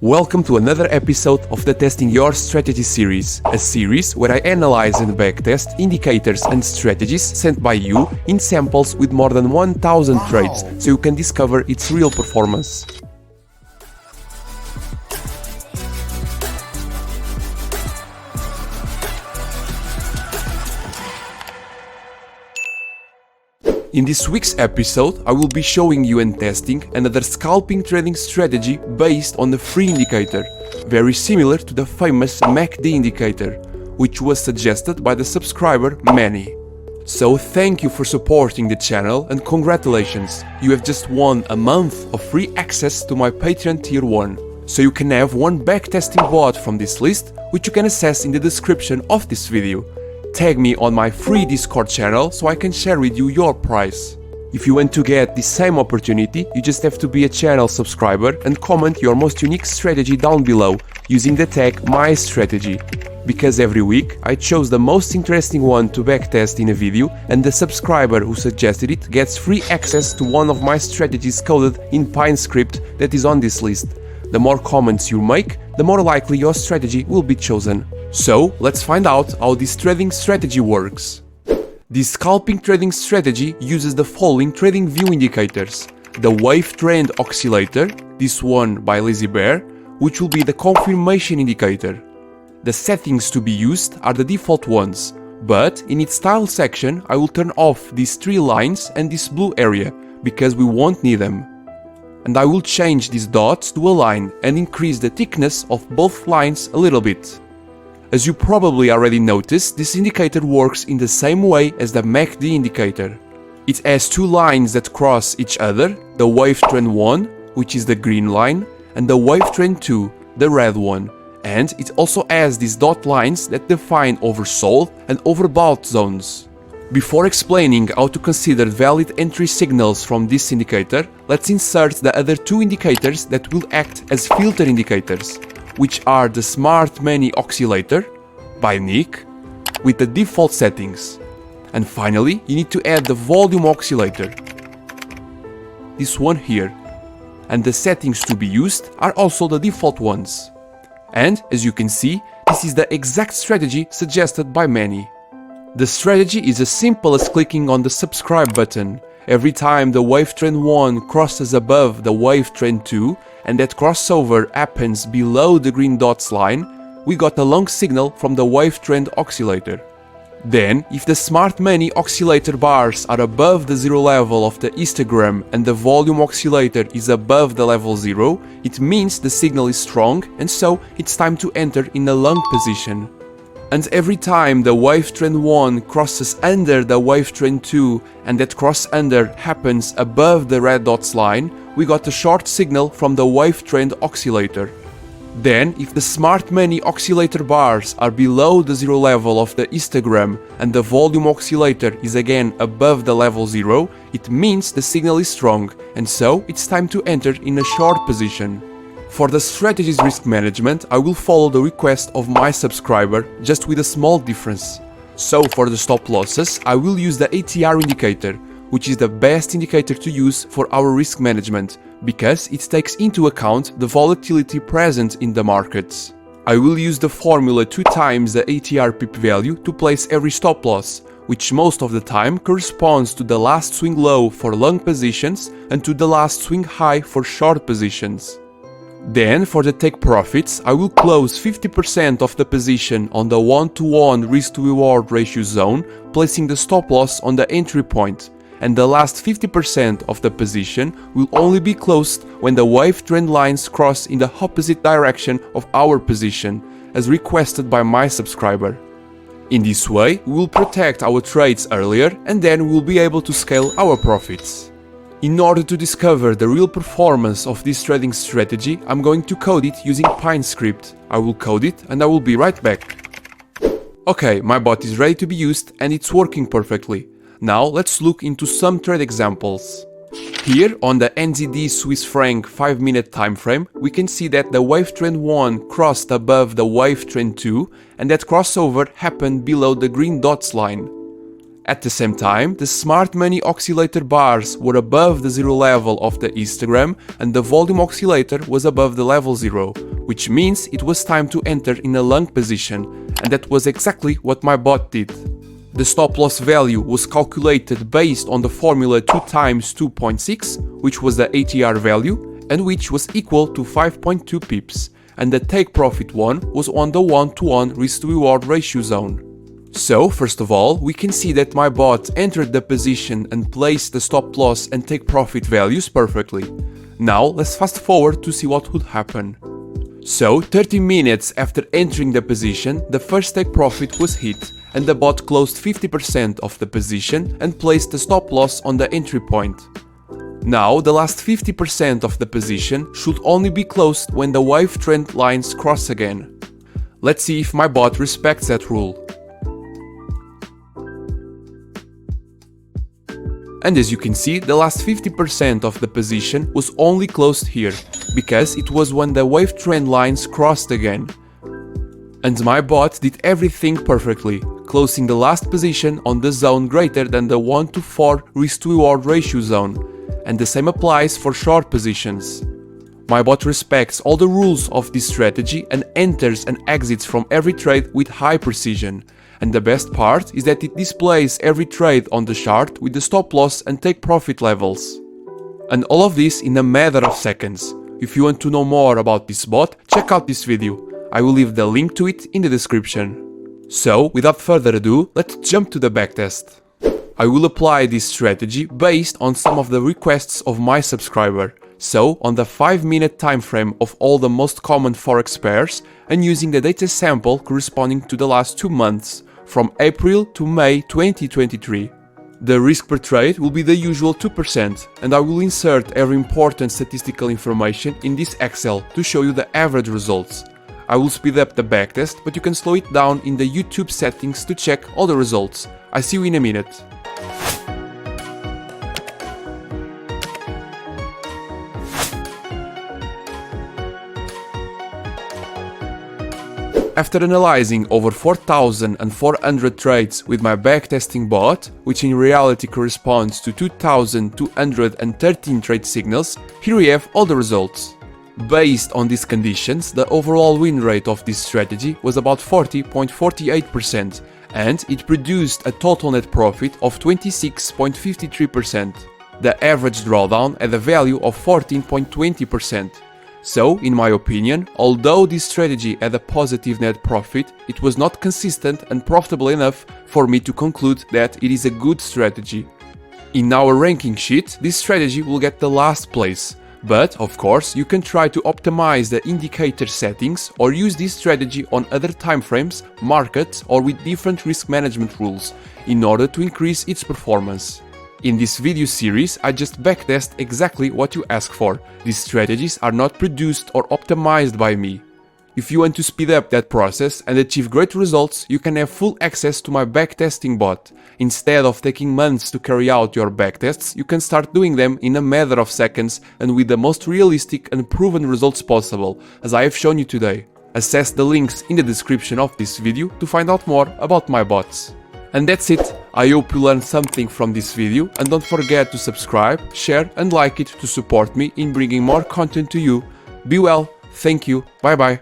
Welcome to another episode of the Testing Your Strategy series, a series where I analyze and backtest indicators and strategies sent by you in samples with more than 1000 trades, so you can discover its real performance. In this week's episode, I will be showing you and testing another scalping trading strategy based on a free indicator, very similar to the famous MACD indicator, which was suggested by the subscriber Manny. So thank you for supporting the channel and congratulations, you have just won a month of free access to my Patreon Tier 1. So you can have one backtesting bot from this list, which you can access in the description of this video. Tag me on my free Discord channel so I can share with you your prize. If you want to get the same opportunity, you just have to be a channel subscriber and comment your most unique strategy down below using the tag MyStrategy. Because every week I chose the most interesting one to backtest in a video, and the subscriber who suggested it gets free access to one of my strategies coded in PineScript that is on this list. The more comments you make, the more likely your strategy will be chosen. So, let's find out how this trading strategy works. This scalping trading strategy uses the following trading view indicators: the wave trend oscillator, this one by Lazy Bear, which will be the confirmation indicator. The settings to be used are the default ones, but in its style section I will turn off these three lines and this blue area, because we won't need them. And I will change these dots to a line and increase the thickness of both lines a little bit. As you probably already noticed, this indicator works in the same way as the MACD indicator. It has two lines that cross each other, the wave trend 1, which is the green line, and the wave trend 2, the red one. And it also has these dot lines that define oversold and overbought zones. Before explaining how to consider valid entry signals from this indicator, let's insert the other two indicators that will act as filter indicators, which are the Smart Money Oscillator by Nick with the default settings. And finally, you need to add the Volume Oscillator, this one here. And the settings to be used are also the default ones. And as you can see, this is the exact strategy suggested by Manny. The strategy is as simple as clicking on the subscribe button. Every time the wave trend 1 crosses above the wave trend 2 and that crossover happens below the green dots line, we got a long signal from the wave trend oscillator. Then, if the Smart Money Oscillator bars are above the zero level of the histogram and the volume oscillator is above the level 0, it means the signal is strong, and so it's time to enter in a long position. And every time the wave trend 1 crosses under the wave trend 2 and that cross under happens above the red dots line, we got a short signal from the wave trend oscillator. Then, if the Smart Money Oscillator bars are below the zero level of the histogram and the volume oscillator is again above the level 0, it means the signal is strong, and so it's time to enter in a short position. For the strategy's risk management, I will follow the request of my subscriber, just with a small difference. So for the stop losses, I will use the ATR indicator, which is the best indicator to use for our risk management, because it takes into account the volatility present in the markets. I will use the formula 2 times the ATR pip value to place every stop loss, which most of the time corresponds to the last swing low for long positions and to the last swing high for short positions. Then, for the take profits, I will close 50% of the position on the 1-to-1 risk-to-reward ratio zone, placing the stop loss on the entry point, and the last 50% of the position will only be closed when the wave trend lines cross in the opposite direction of our position, as requested by my subscriber. In this way, we will protect our trades earlier, and then we will be able to scale our profits. In order to discover the real performance of this trading strategy, I'm going to code it using PineScript. I will code it and I will be right back. Okay, my bot is ready to be used and it's working perfectly. Now let's look into some trade examples. Here on the NZD Swiss franc 5-minute time frame, we can see that the wave trend 1 crossed above the wave trend 2 and that crossover happened below the green dots line. At the same time, the smart money oscillator bars were above the zero level of the histogram and the volume oscillator was above the level 0, which means it was time to enter in a long position, and that was exactly what my bot did. The stop loss value was calculated based on the formula 2 times 2.6, which was the ATR value, and which was equal to 5.2 pips, and the take profit one was on the 1-to-1 risk to reward ratio zone. So, first of all, we can see that my bot entered the position and placed the stop loss and take profit values perfectly. Now, let's fast forward to see what would happen. So, 30 minutes after entering the position, the first take profit was hit, and the bot closed 50% of the position and placed the stop loss on the entry point. Now, the last 50% of the position should only be closed when the wave trend lines cross again. Let's see if my bot respects that rule. And as you can see, the last 50% of the position was only closed here, because it was when the wave trend lines crossed again. And my bot did everything perfectly, closing the last position on the zone greater than the 1-to-4 risk to reward ratio zone, and the same applies for short positions. My bot respects all the rules of this strategy and enters and exits from every trade with high precision. And the best part is that it displays every trade on the chart with the stop loss and take profit levels. And all of this in a matter of seconds. If you want to know more about this bot, check out this video. I will leave the link to it in the description. So, without further ado, let's jump to the backtest. I will apply this strategy based on some of the requests of my subscriber. So, on the 5-minute time frame of all the most common forex pairs and using the data sample corresponding to the last 2 months, from April to May 2023. The risk per trade will be the usual 2%, and I will insert every important statistical information in this Excel to show you the average results. I will speed up the backtest, but you can slow it down in the YouTube settings to check all the results. I see you in a minute. After analyzing over 4,400 trades with my backtesting bot, which in reality corresponds to 2,213 trade signals, here we have all the results. Based on these conditions, the overall win rate of this strategy was about 40.48%, and it produced a total net profit of 26.53%. The average drawdown had a value of 14.20%. So, in my opinion, although this strategy had a positive net profit, it was not consistent and profitable enough for me to conclude that it is a good strategy. In our ranking sheet, this strategy will get the last place. But, of course, you can try to optimize the indicator settings or use this strategy on other timeframes, markets, or with different risk management rules in order to increase its performance. In this video series, I just backtest exactly what you ask for. These strategies are not produced or optimized by me. If you want to speed up that process and achieve great results, you can have full access to my backtesting bot. Instead of taking months to carry out your backtests, you can start doing them in a matter of seconds and with the most realistic and proven results possible, as I have shown you today. Access the links in the description of this video to find out more about my bots. And that's it. I hope you learned something from this video, and don't forget to subscribe, share and like it to support me in bringing more content to you. Be well, thank you, bye bye.